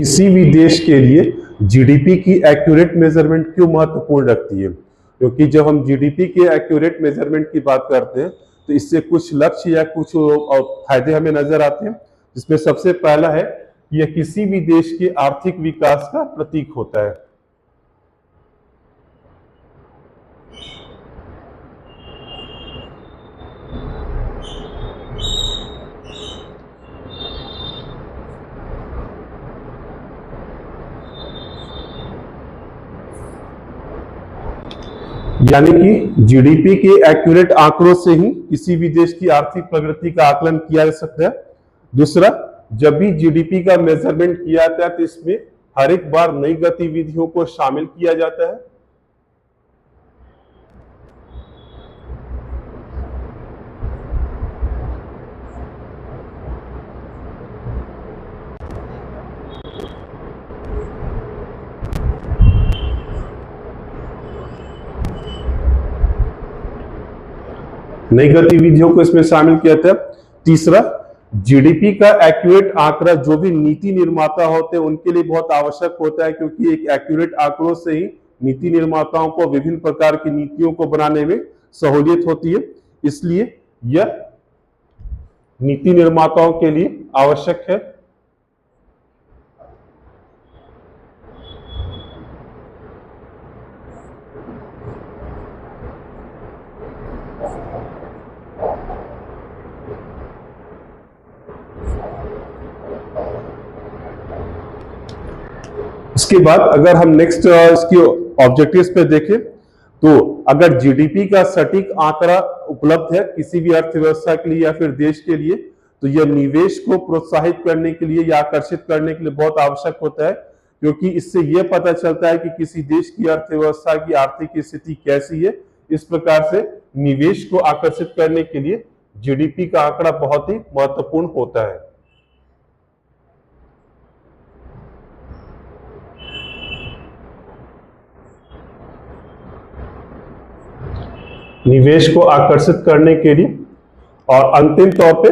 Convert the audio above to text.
किसी भी देश के लिए जीडीपी की एक्यूरेट मेजरमेंट क्यों महत्वपूर्ण रखती है? क्योंकि जब हम जीडीपी के एक्यूरेट मेजरमेंट की बात करते हैं तो इससे कुछ लक्ष्य या कुछ फायदे हमें नजर आते हैं, जिसमें सबसे पहला है कि यह किसी भी देश के आर्थिक विकास का प्रतीक होता है। यानी कि जीडीपी के एक्यूरेट आंकड़ों से ही किसी भी देश की आर्थिक प्रगति का आकलन किया जा सकता है। दूसरा, जब भी जीडीपी का मेजरमेंट किया जाता है तो इसमें हर एक बार नई गतिविधियों को शामिल किया जाता है। नई गतिविधियों को इसमें शामिल किया जाता है। तीसरा, जीडीपी का एक्यूरेट आंकड़ा जो भी नीति निर्माता होते हैं उनके लिए बहुत आवश्यक होता है, क्योंकि एक एक्यूरेट आंकड़ों से ही नीति निर्माताओं को विभिन्न प्रकार की नीतियों को बनाने में सहूलियत होती है। इसलिए यह नीति निर्माताओं के लिए आवश्यक है। इसके बाद अगर हम नेक्स्ट इसकी ऑब्जेक्टिव्स पे देखें तो अगर जीडीपी का सटीक आंकड़ा उपलब्ध है किसी भी अर्थव्यवस्था के लिए या फिर देश के लिए, तो यह निवेश को प्रोत्साहित करने के लिए या आकर्षित करने के लिए बहुत आवश्यक होता है, क्योंकि इससे यह पता चलता है कि किसी देश की अर्थव्यवस्था की आर्थिक स्थिति कैसी है। इस प्रकार से निवेश को आकर्षित करने के लिए जीडीपी का आंकड़ा बहुत ही महत्वपूर्ण होता है। निवेश को आकर्षित करने के लिए और अंतिम तौर पे